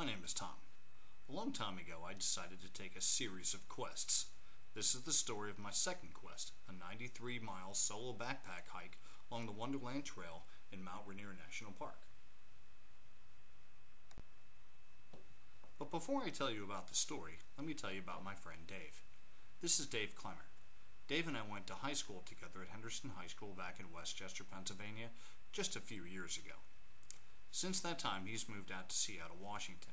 My name is Tom. A long time ago I decided to take a series of quests. This is the story of my second quest, a 93-mile solo backpack hike along the Wonderland Trail in Mount Rainier National Park. But before I tell you about the story, let me tell you about my friend Dave. This is Dave Clemmer. Dave and I went to high school together at Henderson High School back in Westchester, Pennsylvania, just a few years ago. Since that time, he's moved out to Seattle, Washington.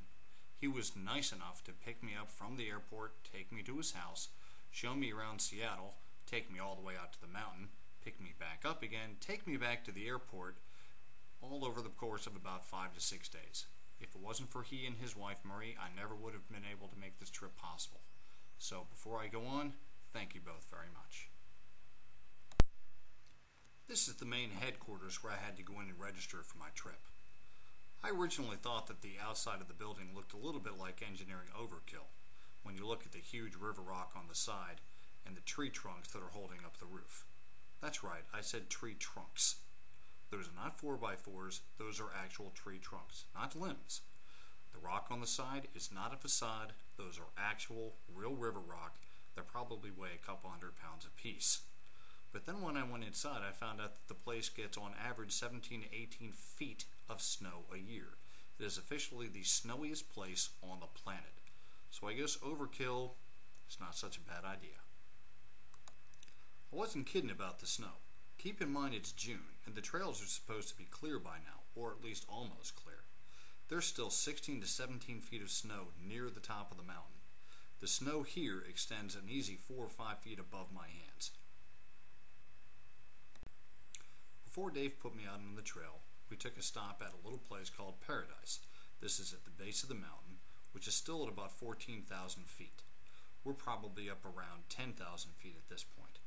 He was nice enough to pick me up from the airport, take me to his house, show me around Seattle, take me all the way out to the mountain, pick me back up again, take me back to the airport, all over the course of about 5 to 6 days. If it wasn't for he and his wife Marie, I never would have been able to make this trip possible. So before I go on, thank you both very much. This is the main headquarters where I had to go in and register for my trip. I originally thought that the outside of the building looked a little bit like engineering overkill when you look at the huge river rock on the side and the tree trunks that are holding up the roof. That's right, I said tree trunks. Those are not 4x4s, those are actual tree trunks, not limbs. The rock on the side is not a facade, those are actual, real river rock that probably weigh a couple 100 pounds apiece. But then when I went inside, I found out that the place gets on average 17 to 18 feet of snow a year. It is officially the snowiest place on the planet. So I guess overkill is not such a bad idea. I wasn't kidding about the snow. Keep in mind it's June, and the trails are supposed to be clear by now, or at least almost clear. There's still 16 to 17 feet of snow near the top of the mountain. The snow here extends an easy 4 or 5 feet above my hands. Before Dave put me out on the trail, we took a stop at a little place called Paradise. This is at the base of the mountain, which is still at about 14,000 feet. We're probably up around 10,000 feet at this point.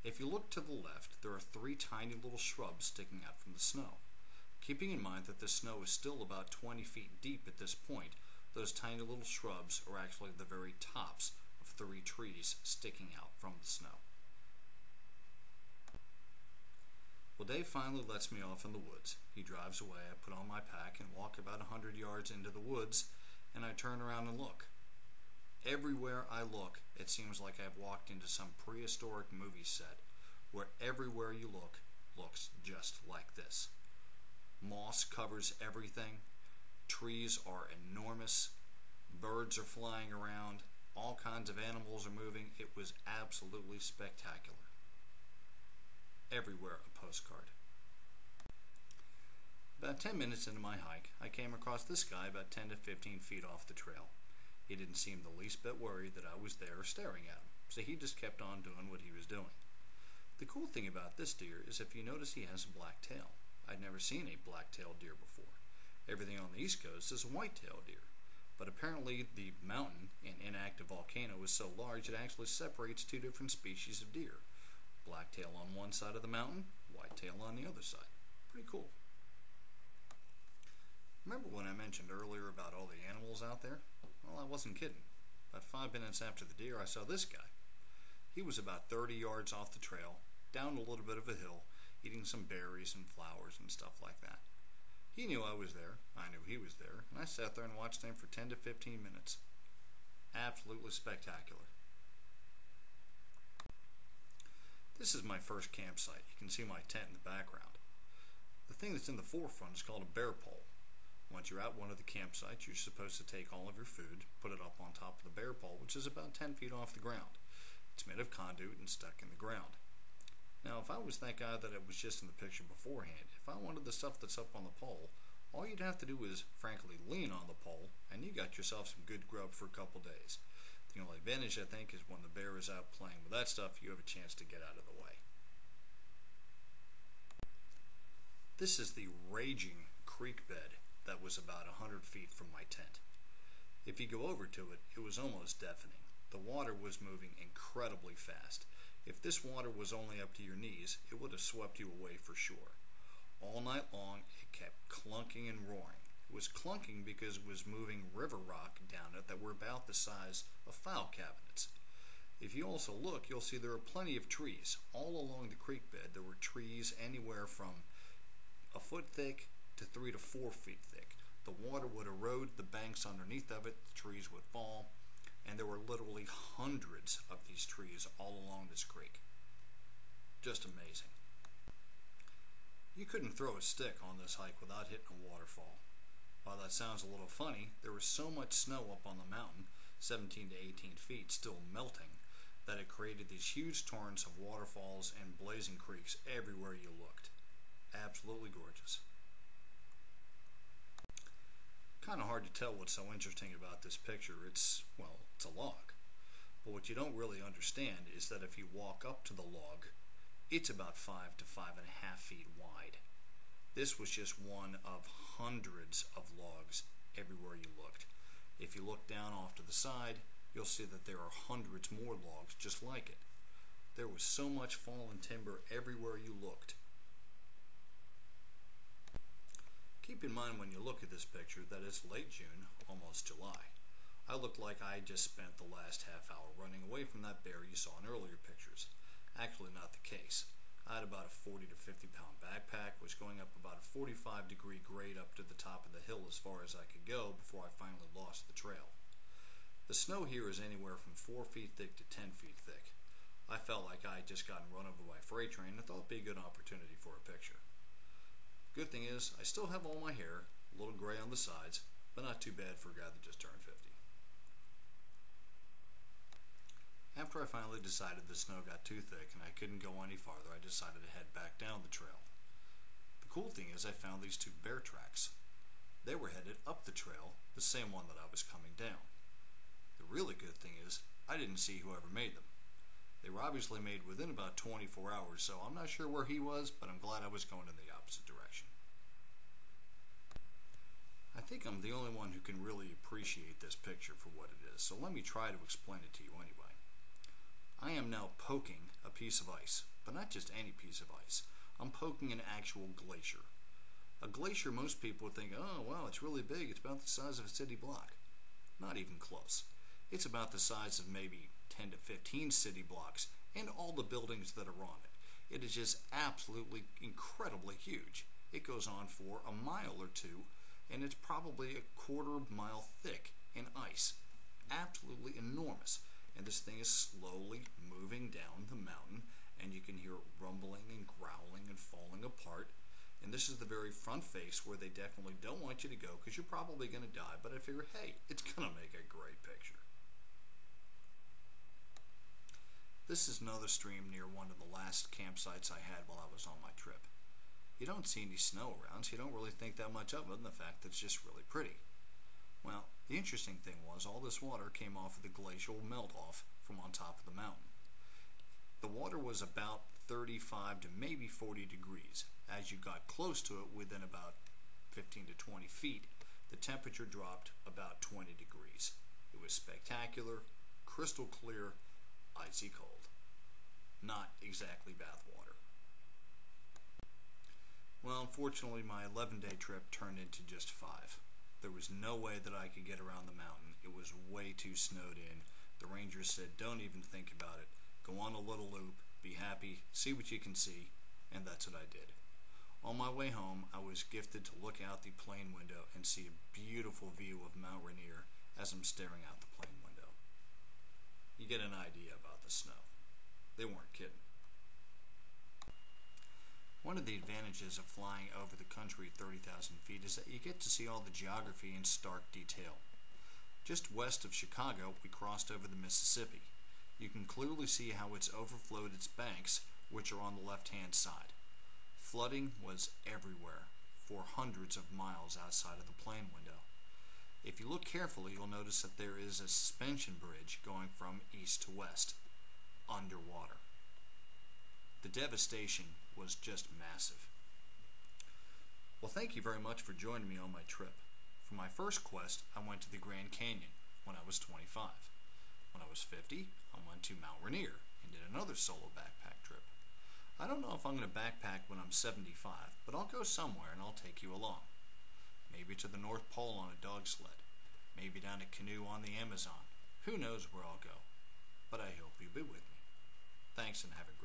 If you look to the left, there are 3 tiny little shrubs sticking out from the snow. Keeping in mind that the snow is still about 20 feet deep at this point, those tiny little shrubs are actually the very tops of 3 trees sticking out from the snow. Well, Dave finally lets me off in the woods. He drives away, I put on my pack and walk about 100 yards into the woods, and I turn around and look. Everywhere I look, it seems like I've walked into some prehistoric movie set, where everywhere you look looks just like this. Moss covers everything, trees are enormous, birds are flying around, all kinds of animals are moving. It was absolutely spectacular. Everywhere a postcard. About 10 minutes into my hike, I came across this guy about 10 to 15 feet off the trail. He didn't seem the least bit worried that I was there staring at him, so he just kept on doing what he was doing. The cool thing about this deer is if you notice he has a black tail. I'd never seen a black-tailed deer before. Everything on the East Coast is a white-tailed deer, but apparently the mountain, an inactive volcano, is so large it actually separates 2 different species of deer. Blacktail on one side of the mountain, whitetail on the other side. Pretty cool. Remember when I mentioned earlier about all the animals out there? Well, I wasn't kidding. About 5 minutes after the deer, I saw this guy. He was about 30 yards off the trail, down a little bit of a hill, eating some berries and flowers and stuff like that. He knew I was there, I knew he was there, and I sat there and watched him for 10 to 15 minutes. Absolutely spectacular. This is my first campsite. You can see my tent in the background. The thing that's in the forefront is called a bear pole. Once you're at one of the campsites, you're supposed to take all of your food, put it up on top of the bear pole, which is about 10 feet off the ground. It's made of conduit and stuck in the ground. Now, if I was that guy that it was just in the picture beforehand, if I wanted the stuff that's up on the pole, all you'd have to do is, frankly, lean on the pole, and you got yourself some good grub for a couple days. The only advantage, I think, is when the bear is out playing with that stuff, you have a chance to get out of the way. This is the raging creek bed that was about 100 feet from my tent. If you go over to it, it was almost deafening. The water was moving incredibly fast. If this water was only up to your knees, it would have swept you away for sure. All night long, it kept clunking and roaring. It was clunking because it was moving river rock down it that were about the size of file cabinets. If you also look, you'll see there are plenty of trees. All along the creek bed, there were trees anywhere from a foot thick to 3 to 4 feet thick. The water would erode the banks underneath of it, the trees would fall, and there were literally hundreds of these trees all along this creek. Just amazing. You couldn't throw a stick on this hike without hitting a waterfall. While that sounds a little funny, there was so much snow up on the mountain, 17 to 18 feet, still melting, that it created these huge torrents of waterfalls and blazing creeks everywhere you looked. Absolutely gorgeous. Kind of hard to tell what's so interesting about this picture. It's a log. But what you don't really understand is that if you walk up to the log, it's about 5 to 5.5 feet wide. This was just one of hundreds of logs everywhere you looked. If you look down off to the side, you'll see that there are hundreds more logs just like it. There was so much fallen timber everywhere you looked. Keep in mind when you look at this picture that it's late June, almost July. I looked like I just spent the last half hour running away from that bear you saw in earlier pictures. Actually not the case. I had about a 40 to 50 pound backpack, was going up about a 45-degree grade up to the top of the hill as far as I could go before I finally lost the trail. The snow here is anywhere from 4 feet thick to 10 feet thick. I felt like I had just gotten run over by a freight train and thought it'd be a good opportunity for a picture. Good thing is, I still have all my hair, a little gray on the sides, but not too bad for a guy that just turned 50. After I finally decided the snow got too thick and I couldn't go any farther, I decided to head back down the trail. The cool thing is I found these 2 bear tracks. They were headed up the trail, the same one that I was coming down. The really good thing is I didn't see whoever made them. They were obviously made within about 24 hours, so I'm not sure where he was, but I'm glad I was going in the opposite direction. I think I'm the only one who can really appreciate this picture for what it is, so let me try to explain it to you anyway. I am now poking a piece of ice, but not just any piece of ice. I'm poking an actual glacier. A glacier, most people would think, oh wow, it's really big, it's about the size of a city block. Not even close. It's about the size of maybe 10 to 15 city blocks and all the buildings that are on it. It is just absolutely incredibly huge. It goes on for a mile or two, and it's probably a quarter mile thick in ice. Absolutely enormous. And this thing is slowly moving down the mountain, and you can hear it rumbling and growling and falling apart. And this is the very front face where they definitely don't want you to go because you're probably going to die, but I figure, hey, it's going to make a great picture. This is another stream near one of the last campsites I had while I was on my trip. You don't see any snow around, so you don't really think that much of it, and the fact that it's just really pretty. Well, the interesting thing was all this water came off of the glacial melt-off from on top of the mountain. The water was about 35 to maybe 40 degrees. As you got close to it, within about 15 to 20 feet, the temperature dropped about 20 degrees. It was spectacular, crystal clear, icy cold. Not exactly bath water. Well, unfortunately, my 11-day trip turned into just 5. There was no way that I could get around the mountain. It was way too snowed in. The rangers said, don't even think about it. Go on a little loop, be happy, see what you can see, and that's what I did. On my way home, I was gifted to look out the plane window and see a beautiful view of Mount Rainier as I'm staring out the plane window. You get an idea about the snow. They weren't kidding. One of the advantages of flying over the country at 30,000 feet is that you get to see all the geography in stark detail. Just west of Chicago, we crossed over the Mississippi. You can clearly see how it's overflowed its banks, which are on the left-hand side. Flooding was everywhere, for hundreds of miles outside of the plane window. If you look carefully, you'll notice that there is a suspension bridge going from east to west, underwater. The devastation was just massive. Well, thank you very much for joining me on my trip. For my first quest, I went to the Grand Canyon when I was 25. When I was 50, I went to Mount Rainier and did another solo backpack trip. I don't know if I'm going to backpack when I'm 75, but I'll go somewhere and I'll take you along. Maybe to the North Pole on a dog sled. Maybe down a canoe on the Amazon. Who knows where I'll go? But I hope you'll be with me. Thanks and have a